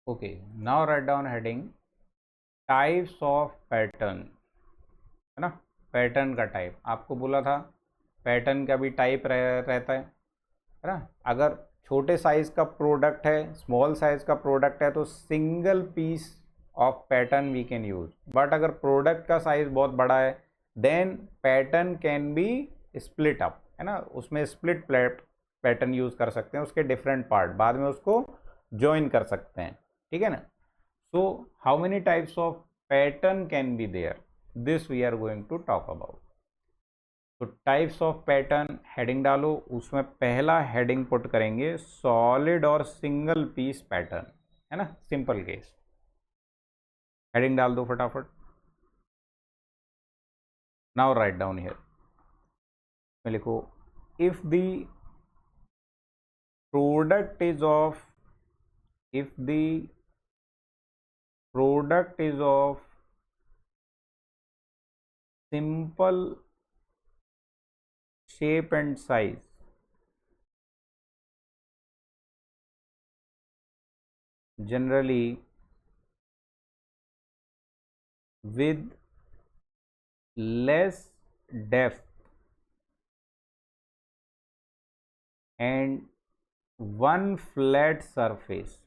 Okay, now write down heading types of pattern, है ना। Pattern का टाइप आपको बोला था, पैटर्न का भी टाइप रहता है ना। अगर छोटे साइज का प्रोडक्ट है, स्मॉल साइज का प्रोडक्ट है, तो single piece of pattern we can use. But अगर प्रोडक्ट का साइज बहुत बड़ा है then pattern can be split up, है ना। उसमें स्प्लिट पैटर्न यूज कर सकते हैं, उसके डिफरेंट पार्ट बाद में उसको ज्वाइन कर सकते हैं, ठीक है ना। So how many types of pattern can be there, this we are going to talk about. तो टाइप्स ऑफ पैटर्न हेडिंग डालो, उसमें पहला हेडिंग पुट करेंगे सॉलिड और सिंगल पीस पैटर्न, है ना, सिंपल केस। हेडिंग डाल दो फटाफट। नाउ राइट डाउन हियर में लिखो if the product is of, if the product is of simple shape and size, generally with less depth and one flat surface,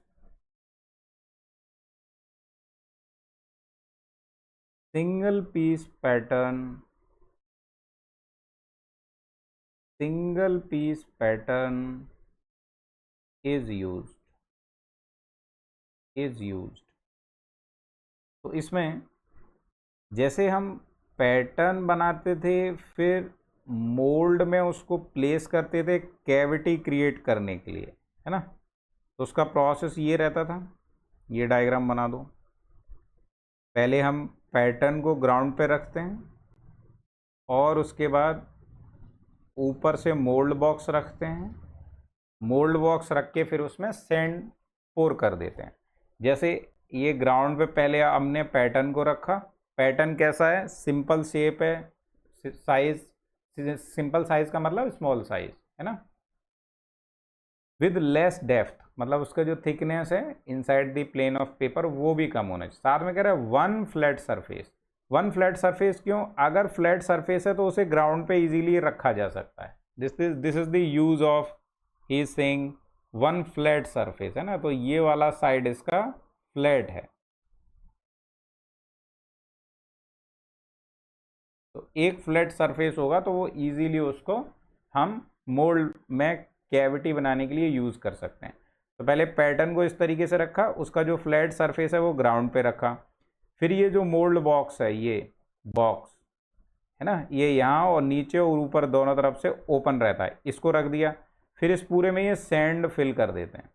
single piece pattern, single piece pattern is used। तो इसमें जैसे हम pattern बनाते थे फिर mould में उसको place करते थे कैविटी क्रिएट करने के लिए, है ना। तो उसका प्रोसेस ये रहता था, ये डायग्राम बना दो। पहले हम पैटर्न को ग्राउंड पे रखते हैं और उसके बाद ऊपर से मोल्ड बॉक्स रखते हैं, मोल्ड बॉक्स रख के फिर उसमें सैंड पोर कर देते हैं। जैसे ये ग्राउंड पे पहले हमने पैटर्न को रखा, पैटर्न कैसा है, सिंपल शेप है, साइज सिंपल साइज का मतलब स्मॉल साइज, है ना। विद लेस डेप्थ मतलब उसका जो थिकनेस है inside the plane of paper वो भी कम होना चाहिए। साथ में कह रहा है one flat surface. One flat surface क्यों, अगर फ्लैट सरफेस है तो उसे ग्राउंड पे इजीली रखा जा सकता है। This is the use of he is saying one flat surface, है ना। तो ये वाला साइड इसका फ्लैट है। तो एक फ्लैट सरफेस होगा तो वो इजीली उसको हम मोल्ड में कैविटी बनाने के लिए यूज कर सकते हैं। तो पहले पैटर्न को इस तरीके से रखा, उसका जो फ्लैट सरफेस है वो ग्राउंड पे रखा। फिर ये जो मोल्ड बॉक्स है, ये बॉक्स है ना, ये यहाँ और नीचे और ऊपर दोनों तरफ से ओपन रहता है, इसको रख दिया। फिर इस पूरे में ये सैंड फिल कर देते हैं,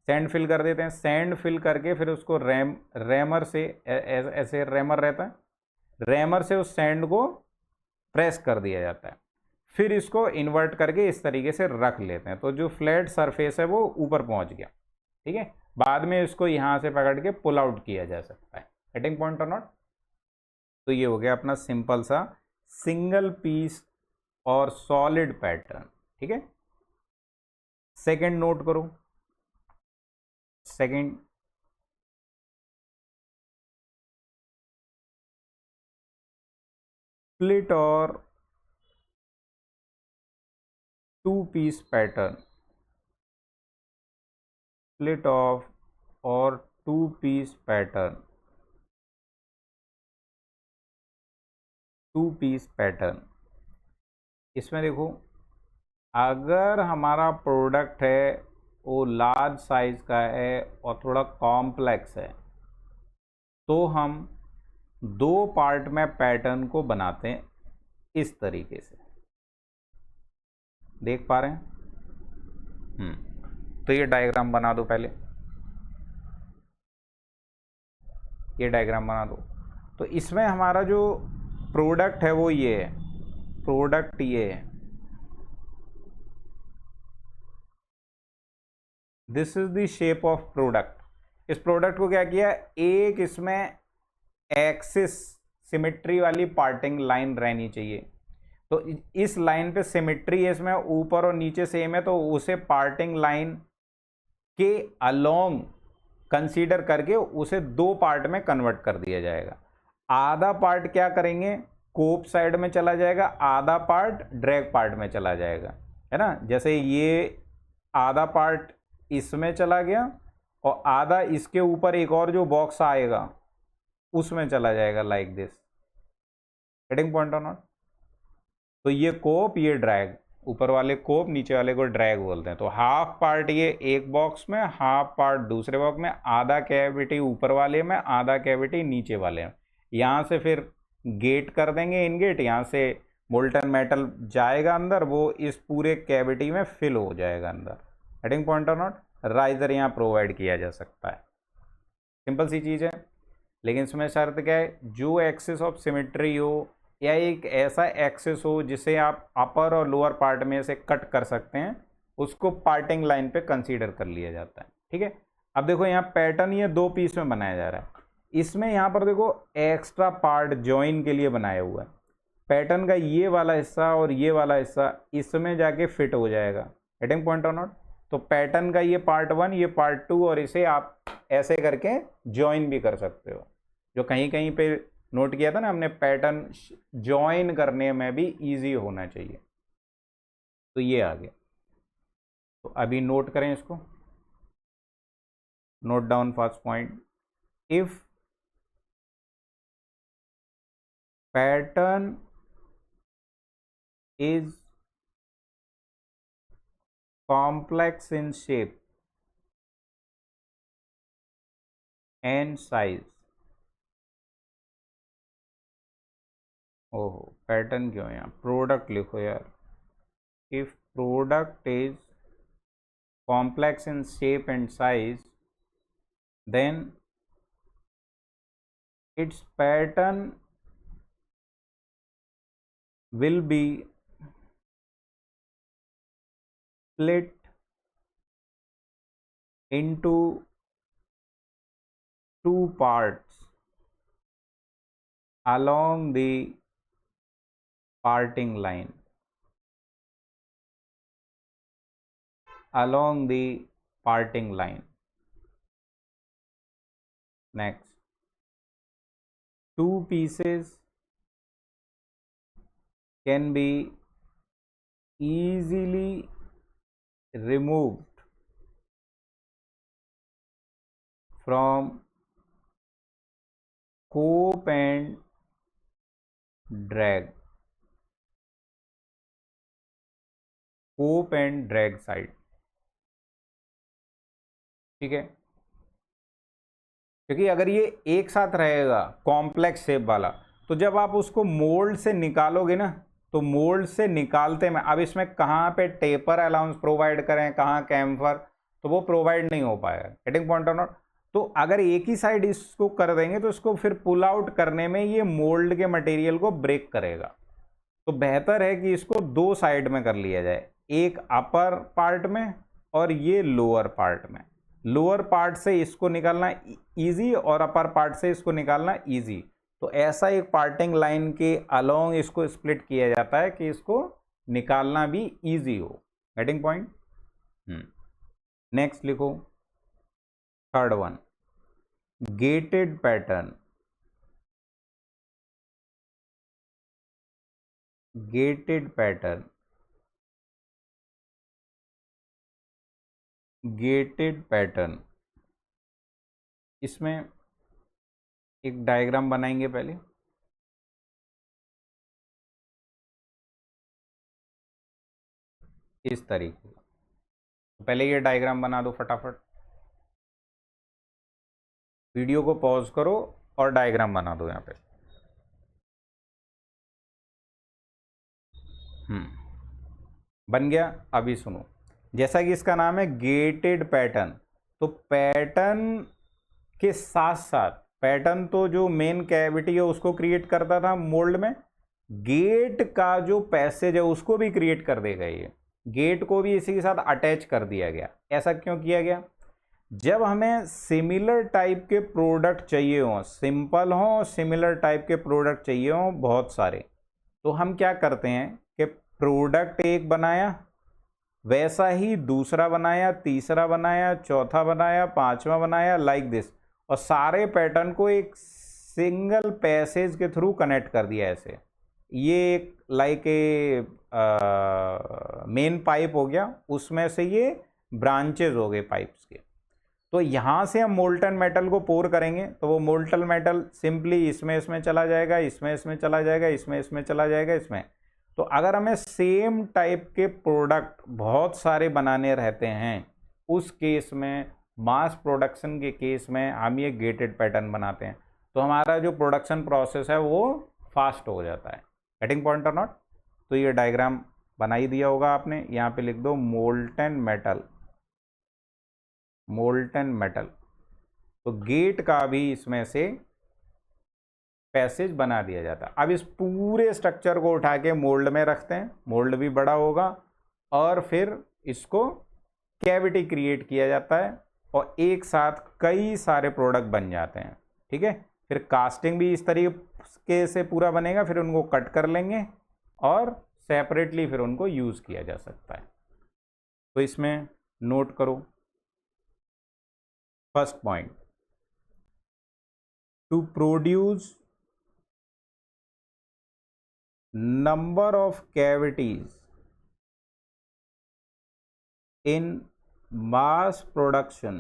सैंड फिल कर देते हैं। सैंड फिल करके फिर उसको रैमर से ऐसे रैमर रहता है, रैमर से उस सैंड को प्रेस कर दिया जाता है। फिर इसको इन्वर्ट करके इस तरीके से रख लेते हैं, तो जो फ्लैट सरफेस है वो ऊपर पहुंच गया, ठीक है। बाद में इसको यहाँ से पकड़ के पुल आउट किया जा सकता है, हेटिंग पॉइंट और नॉट। तो ये हो गया अपना सिंपल सा सिंगल पीस और सॉलिड पैटर्न, ठीक है। सेकंड नोट करो, सेकंड स्प्लिट और two piece pattern, split off और two piece pattern, two piece pattern. इसमें देखो अगर हमारा प्रोडक्ट है वो लार्ज साइज का है और थोड़ा कॉम्प्लेक्स है तो हम दो पार्ट में पैटर्न को बनाते हैं इस तरीके से, देख पा रहे हैं। तो ये डायग्राम बना दो, पहले ये डायग्राम बना दो। तो इसमें हमारा जो प्रोडक्ट है वो ये है, प्रोडक्ट ये है, this is the shape of product. इस प्रोडक्ट को क्या किया, एक इसमें एक्सिस सिमेट्री वाली पार्टिंग लाइन रहनी चाहिए। तो इस लाइन पे सिमेट्री है, इसमें ऊपर और नीचे सेम है, तो उसे पार्टिंग लाइन के अलोंग कंसीडर करके उसे दो पार्ट में कन्वर्ट कर दिया जाएगा। आधा पार्ट क्या करेंगे, कोप साइड में चला जाएगा, आधा पार्ट ड्रैग पार्ट में चला जाएगा, है ना। जैसे ये आधा पार्ट इसमें चला गया और आधा इसके ऊपर एक और जो बॉक्स आएगा उसमें चला जाएगा, लाइक दिस। गेटिंग पॉइंट और नॉट। तो ये कोप, ये ड्रैग, ऊपर वाले कोप नीचे वाले को ड्रैग बोलते हैं। तो हाफ पार्ट ये एक बॉक्स में, हाफ पार्ट दूसरे बॉक्स में, आधा कैविटी ऊपर वाले में, आधा कैविटी नीचे वाले में। यहाँ से फिर गेट कर देंगे, इन गेट, यहाँ से मोल्टन मेटल जाएगा अंदर, वो इस पूरे कैविटी में फिल हो जाएगा अंदर। हेडिंग पॉइंट और नॉट। राइजर यहाँ प्रोवाइड किया जा सकता है, सिंपल सी चीज़ है। लेकिन इसमें शर्त क्या है, जो एक्सिस ऑफ सिमेट्री हो या एक ऐसा एक्सिस हो जिसे आप अपर और लोअर पार्ट में से कट कर सकते हैं, उसको पार्टिंग लाइन पे कंसीडर कर लिया जाता है। ठीक है, अब देखो यहाँ पैटर्न ये दो पीस में बनाया जा रहा है। इसमें यहाँ पर देखो एक्स्ट्रा पार्ट जॉइन के लिए बनाया हुआ है। पैटर्न का ये वाला हिस्सा और ये वाला हिस्सा इसमें जाके फिट हो जाएगा। गेटिंग पॉइंट और नॉट। तो पैटर्न का ये पार्ट 1, ये पार्ट 2, और इसे आप ऐसे करके जॉइन भी कर सकते हो। जो कहीं कहीं पे नोट किया था ना हमने, पैटर्न जॉइन करने में भी इजी होना चाहिए। तो ये आ गया। तो अभी नोट करें इसको, note down first point. If pattern is complex in shape and size। ओहो, पैटर्न क्यों है यहाँ, प्रोडक्ट लिखो यार। If product is complex in shape and size, then its pattern will be split into two parts along the parting line, along the parting line। Next, two pieces can be easily removed from cope and drag, cope and drag side। ठीक है, क्योंकि अगर ये एक साथ रहेगा complex shape वाला, तो जब आप उसको मोल्ड से निकालोगे ना, तो मोल्ड से निकालते में अब इसमें कहाँ पे टेपर अलाउंस प्रोवाइड करें, कहाँ कैम्फर, तो वो प्रोवाइड नहीं हो पाएगा। गेटिंग पॉइंट और नॉट। तो अगर एक ही साइड इसको कर देंगे तो इसको फिर पुल आउट करने में ये मोल्ड के मटेरियल को ब्रेक करेगा। तो बेहतर है कि इसको दो साइड में कर लिया जाए, एक अपर पार्ट में और ये लोअर पार्ट में। लोअर पार्ट से इसको निकालना इजी और अपर पार्ट से इसको निकालना इजी। तो ऐसा एक पार्टिंग लाइन के अलोंग इसको स्प्लिट किया जाता है कि इसको निकालना भी इजी हो। Getting point. नेक्स्ट लिखो, third one, gated pattern. Gated pattern, gated pattern. इसमें एक डायग्राम बनाएंगे पहले। इस तरीके का, पहले ये डायग्राम बना दो फटाफट। वीडियो को पॉज करो और डायग्राम बना दो यहाँ पे। बन गया। अभी सुनो, जैसा कि इसका नाम है गेटेड पैटर्न, तो पैटर्न के साथ साथ, पैटर्न तो जो मेन कैविटी है उसको क्रिएट करता था मोल्ड में, गेट का जो पैसेज है उसको भी क्रिएट कर देगा। ये गेट को भी इसी के साथ अटैच कर दिया गया। ऐसा क्यों किया गया? जब हमें सिमिलर टाइप के प्रोडक्ट चाहिए हों, सिंपल हों, सिमिलर टाइप के प्रोडक्ट चाहिए हों बहुत सारे, तो हम क्या करते हैं कि प्रोडक्ट एक बनाया, वैसा ही दूसरा बनाया, तीसरा बनाया, चौथा बनाया, पांचवा बनाया, लाइक दिस, और सारे पैटर्न को एक सिंगल पैसेज के थ्रू कनेक्ट कर दिया ऐसे। ये एक लाइक ए मेन पाइप हो गया, उसमें से ये ब्रांचेज हो गए पाइप्स के। तो यहाँ से हम मोल्टन मेटल को पोर करेंगे, तो वो मोल्टन मेटल सिंपली इसमें चला जाएगा, इसमें चला जाएगा, इसमें चला जाएगा, इसमें। तो अगर हमें सेम टाइप के प्रोडक्ट बहुत सारे बनाने रहते हैं, उस केस में, मास प्रोडक्शन के केस में हम ये गेटेड पैटर्न बनाते हैं, तो हमारा जो प्रोडक्शन प्रोसेस है वो फास्ट हो जाता है। गेटिंग पॉइंट और नॉट? तो ये डायग्राम बना ही दिया होगा आपने, यहाँ पे लिख दो मोल्टन मेटल, मोल्टन मेटल। तो गेट का भी इसमें से पैसेज बना दिया जाता है। अब इस पूरे स्ट्रक्चर को उठा के मोल्ड में रखते हैं, मोल्ड भी बड़ा होगा, और फिर इसको कैविटी क्रिएट किया जाता है, और एक साथ कई सारे प्रोडक्ट बन जाते हैं। ठीक है, फिर कास्टिंग भी इस तरीके से पूरा बनेगा, फिर उनको कट कर लेंगे और सेपरेटली फिर उनको यूज किया जा सकता है। तो इसमें नोट करो, first point, to produce number of cavities in mass production,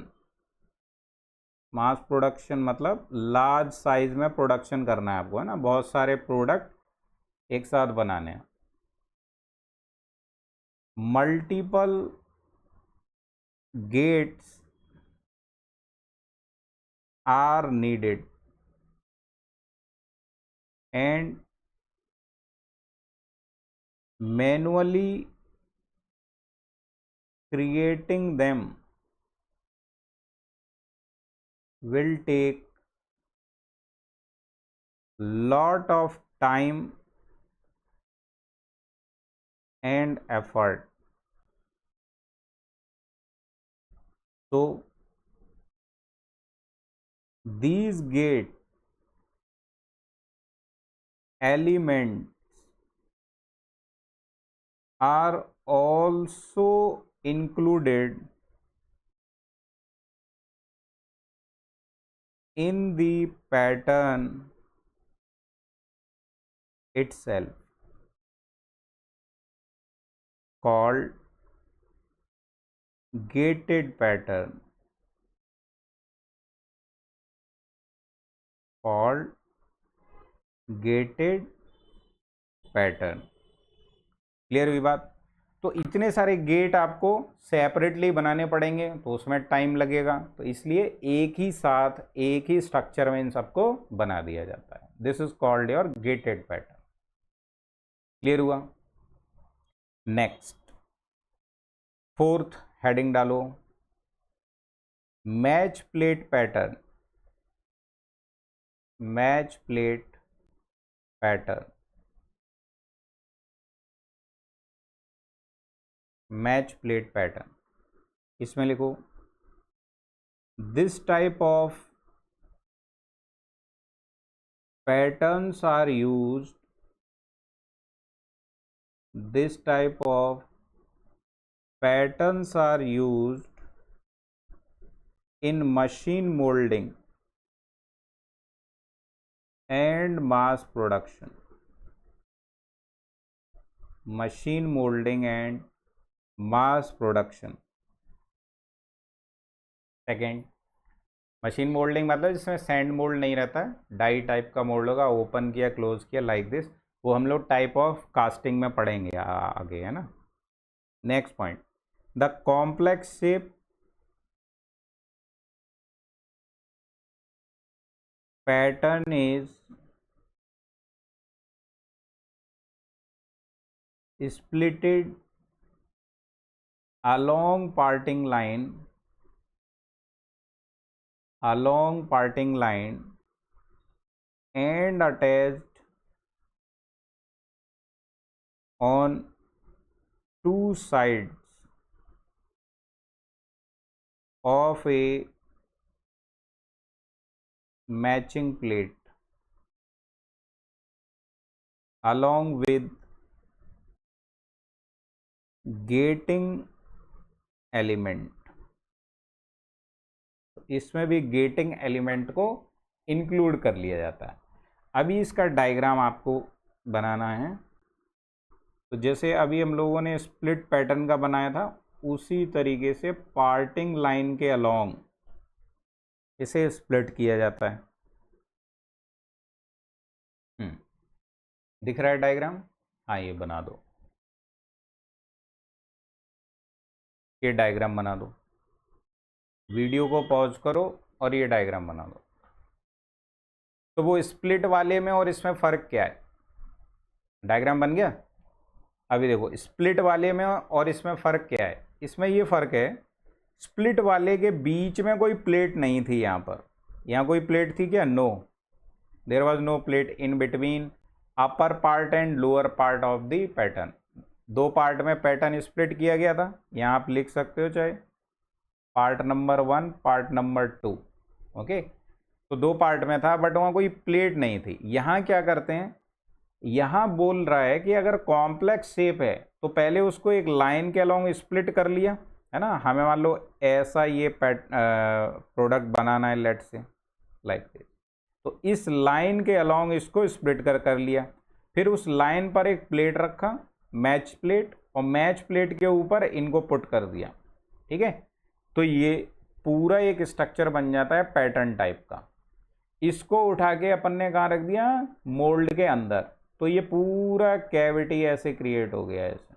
mass production मतलब लार्ज साइज में प्रोडक्शन करना है आपको, है ना, बहुत सारे प्रोडक्ट एक साथ बनाने हैं। Multiple gates are needed and manually creating them will take lot of time and effort. So these gate elements are also included in the pattern itself, called gated pattern, called gated pattern. Clear हुई बात? तो इतने सारे gate आपको separately बनाने पड़ेंगे, तो उसमें टाइम लगेगा, तो इसलिए एक ही साथ एक ही स्ट्रक्चर में इन सबको बना दिया जाता है। This is called your gated pattern. Clear हुआ? नेक्स्ट, फोर्थ हेडिंग डालो, match plate pattern. Match plate pattern, match plate pattern, इसमें लिखो, this type of patterns are used, this type of patterns are used in machine molding and mass production, machine molding and mass production। Second, machine moulding मतलब जिसमें sand mould नहीं रहता है, die type का mould होगा, open किया close किया like this, वो हम लोग टाइप ऑफ कास्टिंग में पढ़ेंगे आगे, है ना। Next point, the complex shape pattern is splitted along parting line and attached on two sides of a matching plate along with gating element, तो इसमें भी गेटिंग एलिमेंट को इंक्लूड कर लिया जाता है। अभी इसका डायग्राम आपको बनाना है। तो जैसे अभी हम लोगों ने स्प्लिट पैटर्न का बनाया था, उसी तरीके से पार्टिंग लाइन के अलोंग इसे स्प्लिट किया जाता है। दिख रहा है डायग्राम? हाँ, ये बना दो, ये डायग्राम बना दो, वीडियो को पॉज करो और ये डायग्राम बना दो। तो वो स्प्लिट वाले में और इसमें फ़र्क क्या है? डायग्राम बन गया? अभी देखो, स्प्लिट वाले में और इसमें फ़र्क क्या है? इसमें ये फ़र्क है, स्प्लिट वाले के बीच में कोई प्लेट नहीं थी। यहाँ पर, यहाँ कोई प्लेट थी क्या? No, there was no plate in between upper part and lower part of the pattern. दो पार्ट में पैटर्न स्प्लिट किया गया था। यहाँ आप लिख सकते हो चाहे part number 1, part number 2, okay. तो दो पार्ट में था, बट वहाँ कोई प्लेट नहीं थी। यहाँ क्या करते हैं, यहाँ बोल रहा है कि अगर कॉम्प्लेक्स शेप है तो पहले उसको एक लाइन के अलोंग स्प्लिट कर लिया, है ना। हमें मान लो ऐसा ये प्रोडक्ट बनाना है, लेट से लाइक दिस, तो इस लाइन के अलोंग इसको स्प्लिट कर लिया। फिर उस लाइन पर एक प्लेट रखा, मैच प्लेट, और मैच प्लेट के ऊपर इनको पुट कर दिया, ठीक है। तो ये पूरा एक स्ट्रक्चर बन जाता है पैटर्न टाइप का। इसको उठा के अपन ने कहाँ रख दिया? मोल्ड के अंदर। तो ये पूरा कैविटी ऐसे क्रिएट हो गया, ऐसे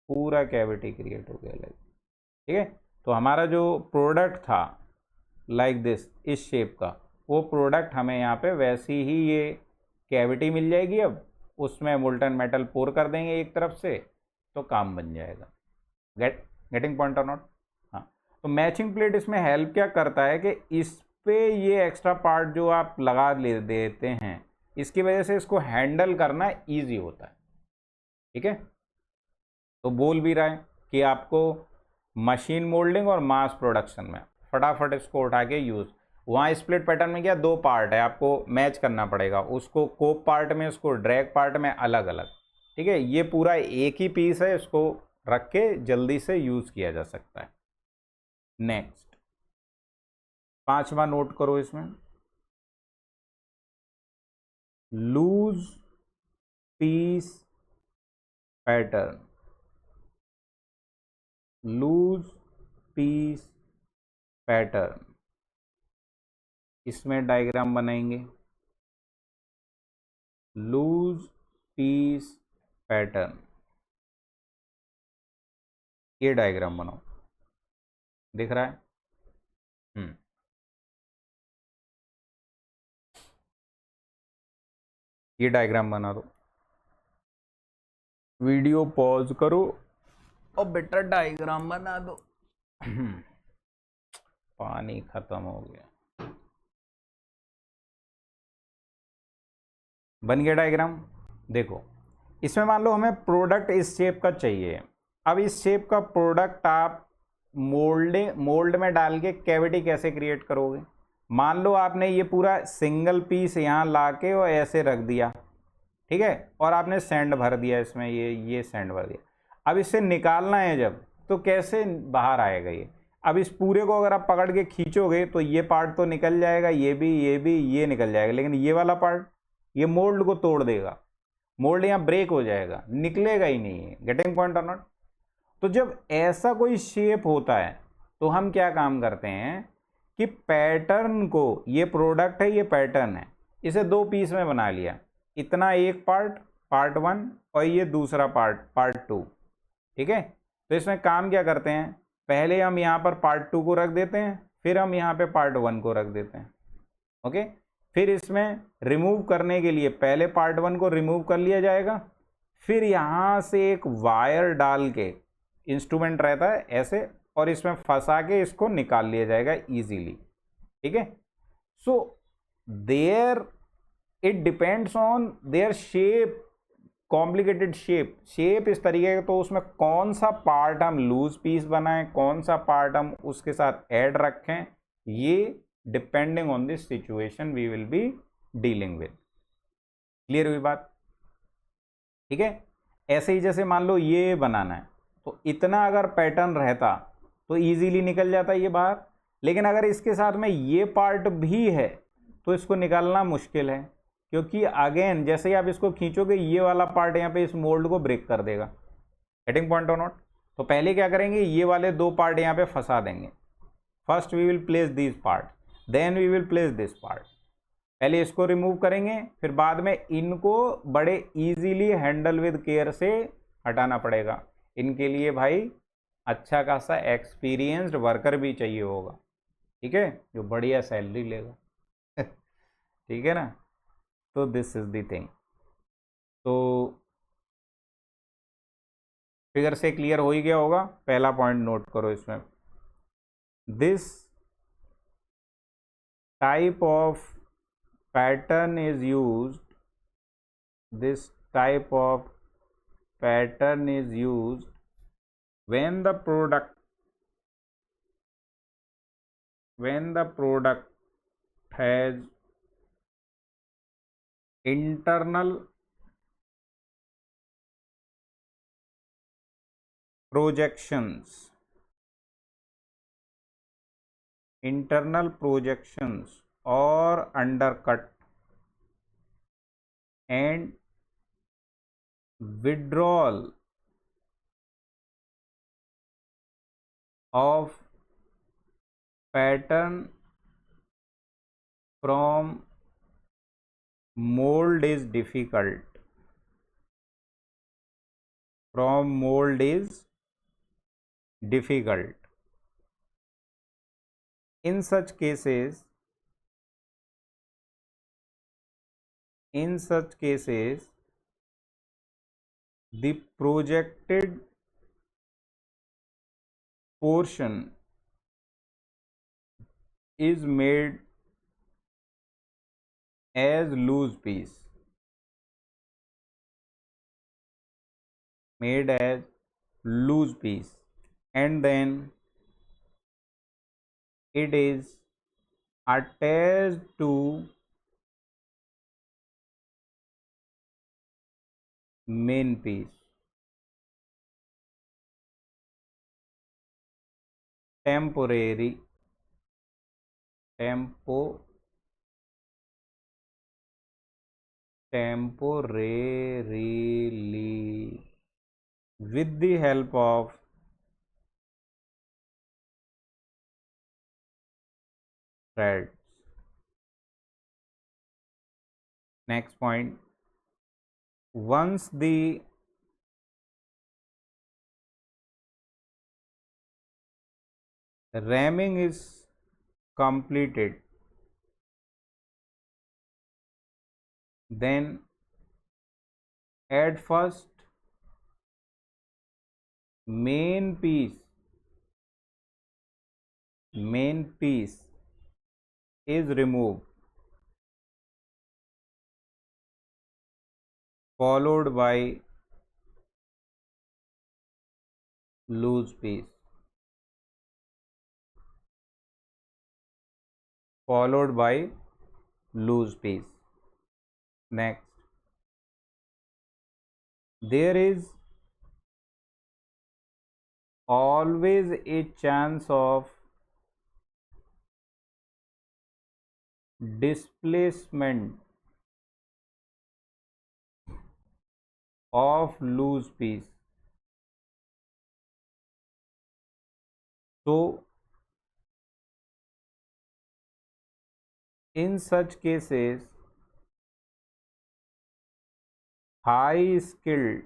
पूरा कैविटी क्रिएट हो गया, लाइक, ठीक है। तो हमारा जो प्रोडक्ट था लाइक दिस, इस शेप का, वो प्रोडक्ट हमें यहाँ पे वैसी ही ये कैविटी मिल जाएगी। अब उसमें मोल्टन मेटल पोर कर देंगे एक तरफ से, तो काम बन जाएगा। गेटिंग पॉइंट और नॉट? हाँ। तो मैचिंग प्लेट इसमें हेल्प क्या करता है कि इस पे ये एक्स्ट्रा पार्ट जो आप लगा ले देते हैं, इसकी वजह से इसको हैंडल करना ईजी होता है, ठीक है। तो बोल भी रहा है कि आपको मशीन मोल्डिंग और मास प्रोडक्शन में फटाफट इसको उठा के यूज़। वहाँ स्प्लिट पैटर्न में क्या, दो पार्ट है, आपको मैच करना पड़ेगा उसको, कोप पार्ट में, उसको ड्रैग पार्ट में अलग अलग, ठीक है। ये पूरा एक ही पीस है, इसको रख के जल्दी से यूज़ किया जा सकता है। नेक्स्ट, 5वां नोट करो इसमें, loose piece pattern. Loose piece pattern, इसमें डायग्राम बनाएंगे। लूज पीस पैटर्न, ये डायग्राम बनाओ, दिख रहा है? ये डायग्राम बना दो, वीडियो पॉज करो और बेटा डायग्राम बना दो। पानी खत्म हो गया। बन गया डायग्राम? देखो, इसमें मान लो हमें प्रोडक्ट इस शेप का चाहिए। अब इस शेप का प्रोडक्ट आप मोल्ड में डाल के कैविटी कैसे क्रिएट करोगे? मान लो आपने ये पूरा सिंगल पीस यहाँ ला के और ऐसे रख दिया, ठीक है, और आपने सैंड भर दिया इसमें, ये सैंड भर दिया। अब इससे निकालना है जब, तो कैसे बाहर आएगा ये? अब इस पूरे को अगर आप पकड़ के खींचोगे तो ये पार्ट तो निकल जाएगा, ये निकल जाएगा, लेकिन ये वाला पार्ट ये मोल्ड को तोड़ देगा, मोल्ड यहाँ ब्रेक हो जाएगा, निकलेगा ही नहीं है। गेटिंग पॉइंट और नॉट? तो जब ऐसा कोई शेप होता है तो हम क्या काम करते हैं कि पैटर्न को, ये प्रोडक्ट है, ये पैटर्न है, इसे दो पीस में बना लिया। इतना एक पार्ट, पार्ट 1, और ये दूसरा पार्ट, पार्ट 2, ठीक है। तो इसमें काम क्या करते हैं, पहले हम यहाँ पर पार्ट 2 को रख देते हैं, फिर हम यहाँ पे पार्ट 1 को रख देते हैं, ओके। फिर इसमें रिमूव करने के लिए पहले पार्ट 1 को रिमूव कर लिया जाएगा, फिर यहाँ से एक वायर डाल के, इंस्ट्रूमेंट रहता है ऐसे, और इसमें फंसा के इसको निकाल लिया जाएगा इजीली, ठीक है। So there it depends on their shape, complicated shape इस तरीके का, तो उसमें कौन सा पार्ट हम लूज पीस बनाएं, कौन सा पार्ट हम उसके साथ ऐड रखें, ये depending on this situation we will be dealing with. Clear हुई बात? ठीक है। ऐसे ही जैसे मान लो ये बनाना है, तो इतना अगर पैटर्न रहता तो इजीली निकल जाता है ये बाहर। लेकिन अगर इसके साथ में ये पार्ट भी है तो इसको निकालना मुश्किल है, क्योंकि अगेन जैसे ही आप इसको खींचोगे ये वाला पार्ट यहाँ पे इस मोल्ड को ब्रेक कर देगा। गेटिंग पॉइंट और नॉट? तो पहले क्या करेंगे, ये वाले दो पार्ट यहाँ पे फंसा देंगे। First we will place this part, then we will place this part. पहले इसको रिमूव करेंगे, फिर बाद में इनको बड़े इजीली हैंडल विद केयर से हटाना पड़ेगा। इनके लिए भाई अच्छा खासा एक्सपीरियंस्ड वर्कर भी चाहिए होगा, ठीक है, जो बढ़िया सैलरी लेगा। ठीक है ना? तो दिस इज द थिंग। तो फिगर से क्लियर हो ही गया होगा। पहला पॉइंट नोट करो इसमें, this type of pattern is used, this type of pattern is used when the product has internal projections or undercut and withdrawal of pattern from mold is difficult. In such cases, the projected portion is made as loose piece, and then it is attached to main piece. Temporarily with the help of threads. Next point, once the ramming is completed, then at first main piece is removed, followed by loose piece, Next, there is always a chance of displacement of loose piece. So in such cases, high skilled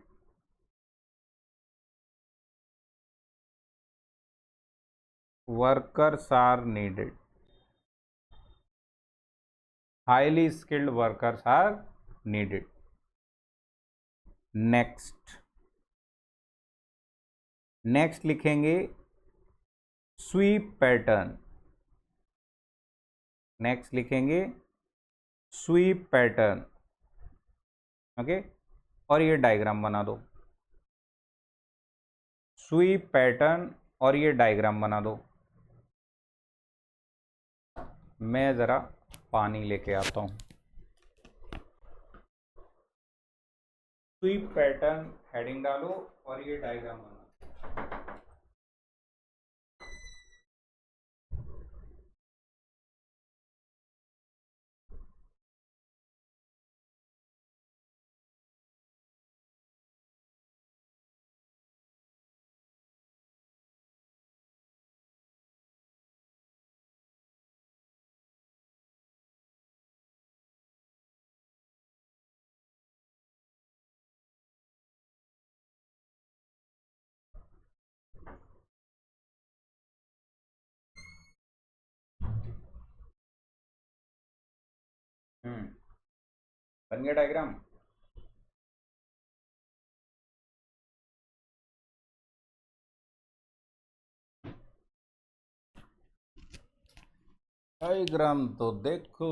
workers are needed. Highly skilled workers are needed. Next लिखेंगे SVEEP pattern. Okay, और ये diagram बना दो। SVEEP pattern और ये diagram बना दो। मैं जरा पानी लेके आता हूं। स्वीप पैटर्न हेडिंग डालो और ये डायग्राम बना। हम्म बन गया डायग्राम। डायग्राम तो देखो,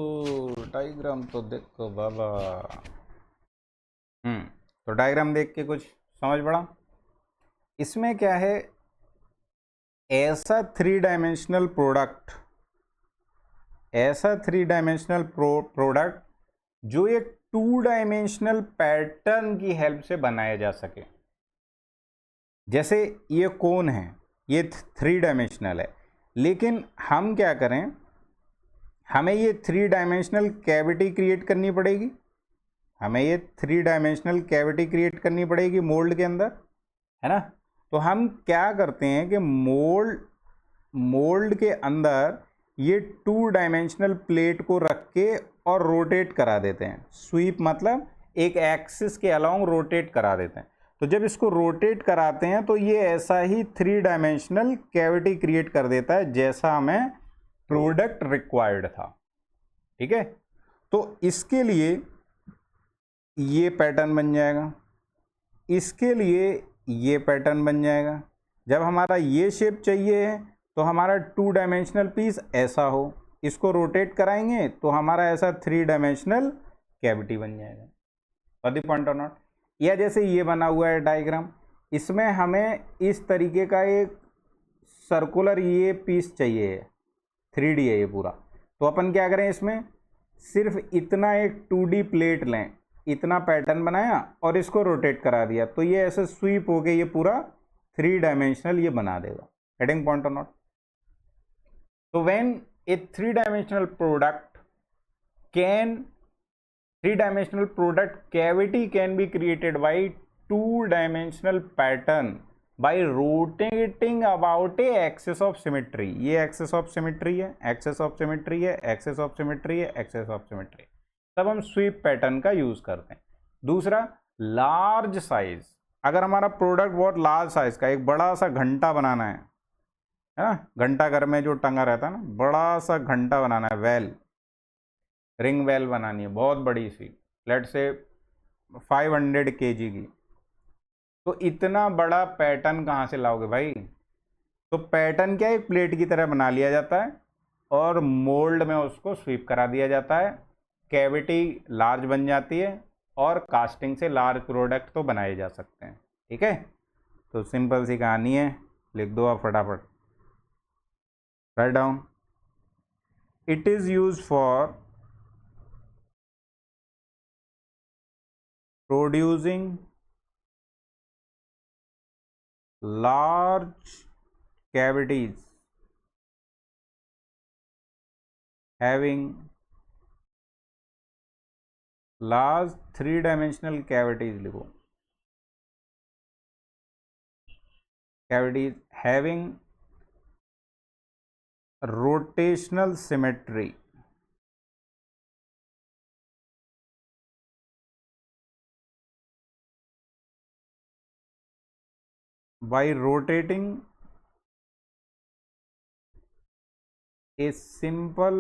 डायग्राम तो देखो बाबा। तो डायग्राम देख के कुछ समझ पड़ा। इसमें क्या है, ऐसा थ्री डायमेंशनल प्रोडक्ट, ऐसा थ्री डायमेंशनल प्रोडक्ट जो एक टू डायमेंशनल पैटर्न की हेल्प से बनाया जा सके। जैसे ये कोन है, ये थ्री डायमेंशनल है, लेकिन हम क्या करें, हमें ये थ्री डायमेंशनल कैविटी क्रिएट करनी पड़ेगी, हमें ये थ्री डायमेंशनल कैविटी क्रिएट करनी पड़ेगी मोल्ड के अंदर, है ना। तो हम क्या करते हैं कि मोल्ड के अंदर ये टू डायमेंशनल प्लेट को रख के और रोटेट करा देते हैं। स्वीप मतलब एक एक्सिस के अलोंग रोटेट करा देते हैं। तो जब इसको रोटेट कराते हैं तो ये ऐसा ही थ्री डायमेंशनल कैविटी क्रिएट कर देता है जैसा हमें प्रोडक्ट रिक्वायर्ड था। ठीक है, तो इसके लिए ये पैटर्न बन जाएगा, इसके लिए ये पैटर्न बन जाएगा। जब हमारा ये शेप चाहिए है तो हमारा टू डायमेंशनल पीस ऐसा हो, इसको रोटेट कराएंगे तो हमारा ऐसा थ्री डायमेंशनल कैविटी बन जाएगा। फॉर द पॉइंट और नॉट। या जैसे ये बना हुआ है डायग्राम, इसमें हमें इस तरीके का एक सर्कुलर ये पीस चाहिए है, 3D है ये पूरा। तो अपन क्या करें, इसमें सिर्फ इतना एक 2D प्लेट लें, इतना पैटर्न बनाया और इसको रोटेट करा दिया, तो ये ऐसे स्वीप हो के ये पूरा थ्री डायमेंशनल ये बना देगा। हेडिंग पॉइंट और नॉट। तो when A three dimensional product can, three-dimensional product cavity can be created by two-dimensional pattern by rotating about a axis of symmetry। ये axis of symmetry है, axis of symmetry है, axis of symmetry है, axis of symmetry। तब हम SVEEP pattern का use करते हैं। दूसरा, लार्ज साइज। अगर हमारा प्रोडक्ट बहुत लार्ज साइज का, एक बड़ा सा घंटा बनाना है ना, घंटा घर में जो टंगा रहता है ना, बड़ा सा घंटा बनाना है, वेल, रिंग वेल बनानी है बहुत बड़ी सी, लेट से 500 kg की, तो इतना बड़ा पैटर्न कहाँ से लाओगे भाई। तो पैटर्न क्या है, एक प्लेट की तरह बना लिया जाता है और मोल्ड में उसको स्वीप करा दिया जाता है, कैविटी लार्ज बन जाती है और कास्टिंग से लार्ज प्रोडक्ट तो बनाए जा सकते हैं। ठीक है, तो सिंपल सी कहानी है, लिख दो आप फटाफट, write down. It is use for producing large cavities having large three dimensional cavities, लिखो, cavities having rotational symmetry by rotating a simple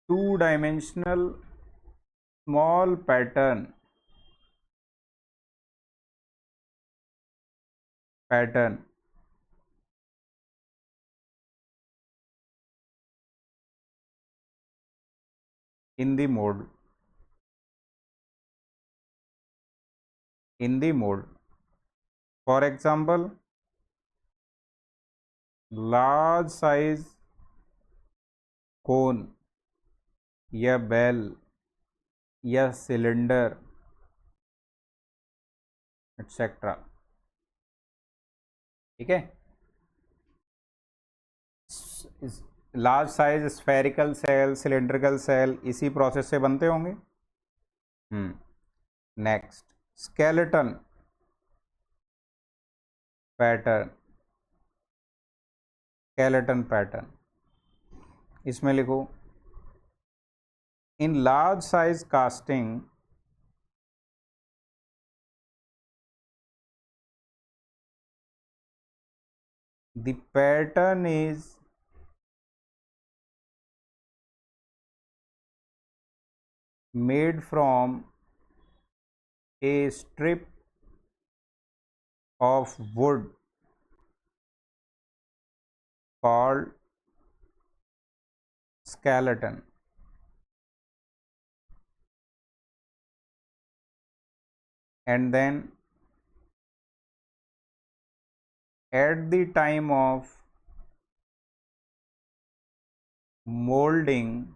two dimensional small pattern in the mold, in the mold. For example, large size cone या bell या cylinder et cetera. ठीक है, large size spherical shell, cylindrical shell इसी process से बनते होंगे। Next, skeleton pattern, skeleton pattern, इसमें लिखो, in large size casting the pattern is made from a strip of wood called skeleton. And then at the time of molding,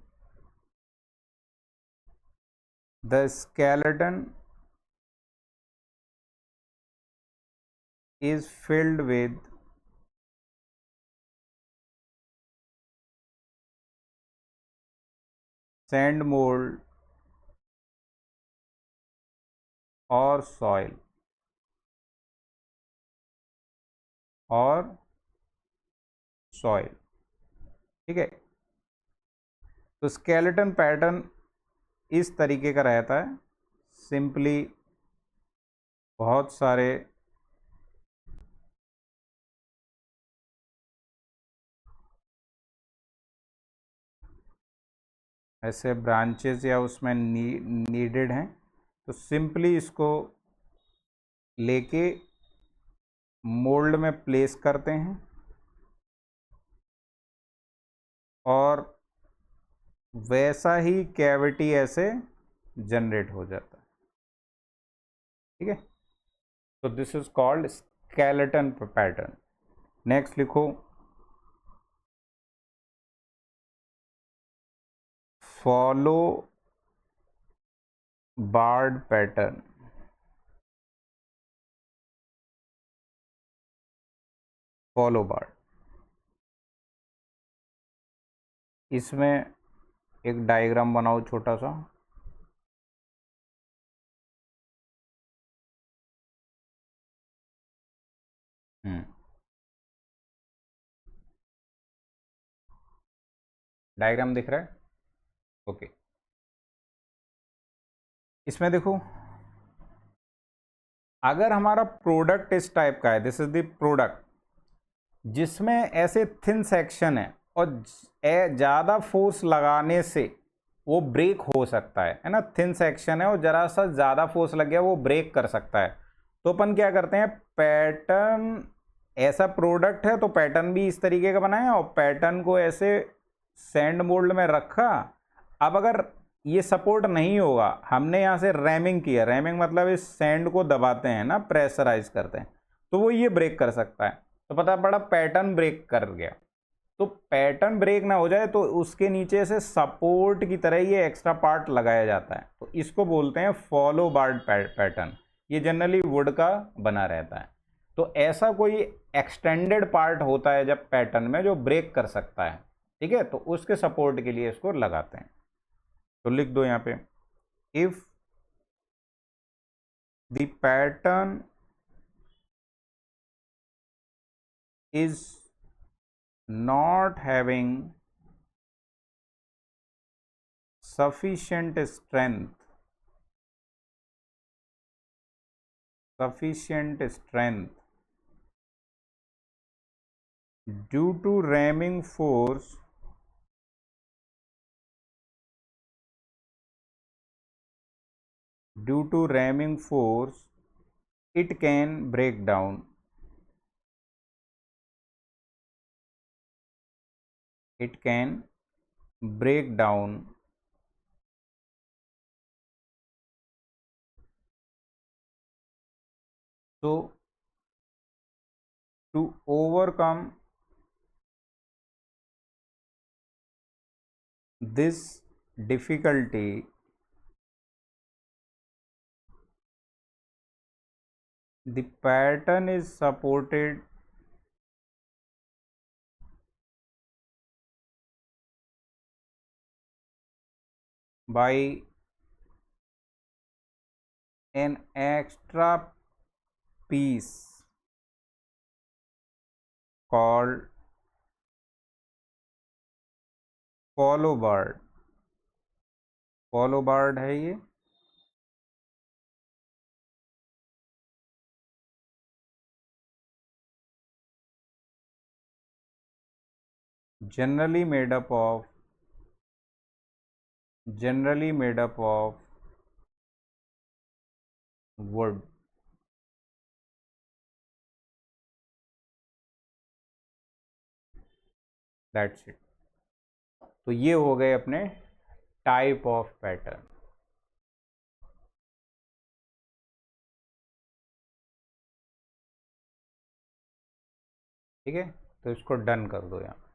the skeleton is filled with sand mold और soil और soil. ठीक है, तो skeleton pattern इस तरीके का रहता है। सिंपली बहुत सारे ऐसे ब्रांचेस या उसमें नीडेड हैं, तो सिंपली इसको लेके मोल्ड में प्लेस करते हैं और वैसा ही कैविटी ऐसे जनरेट हो जाता है। ठीक है, तो this is called skeleton pattern. Next लिखो follow bard pattern. Follow bard, इसमें एक डायग्राम बनाओ छोटा सा। डायग्राम दिख रहा है? ओके, इसमें देखो अगर हमारा प्रोडक्ट इस टाइप का है, दिस इज द प्रोडक्ट, जिसमें ऐसे थिन सेक्शन है और ज़्यादा फोर्स लगाने से वो ब्रेक हो सकता है ना। थिन सेक्शन है और जरा सा ज़्यादा फोर्स लग गया वो ब्रेक कर सकता है। तो अपन क्या करते हैं, पैटर्न ऐसा प्रोडक्ट है तो पैटर्न भी इस तरीके का बनाया और पैटर्न को ऐसे सैंड मोल्ड में रखा। अब अगर ये सपोर्ट नहीं होगा, हमने यहाँ से रैमिंग किया, रैमिंग मतलब इस सैंड को दबाते हैं ना, प्रेशराइज करते हैं, तो वो ये ब्रेक कर सकता है। तो पता पड़ा पैटर्न ब्रेक कर गया। तो पैटर्न ब्रेक ना हो जाए तो उसके नीचे से सपोर्ट की तरह ये एक्स्ट्रा पार्ट लगाया जाता है, तो इसको बोलते हैं फॉलो बार्ड पैटर्न। ये जनरली वुड का बना रहता है। तो ऐसा कोई एक्सटेंडेड पार्ट होता है जब पैटर्न में जो ब्रेक कर सकता है, ठीक है, तो उसके सपोर्ट के लिए इसको लगाते हैं। तो लिख दो यहाँ पे, if the pattern is not having sufficient strength due to ramming force, it can break down. It can break down so to overcome this difficulty, the pattern is supported by an extra piece called follow bird। Follow board है ये। generally made up of generally made up of wood. That's it. तो ये हो गए अपने type of pattern. ठीक है, तो इसको डन कर दो यहाँ।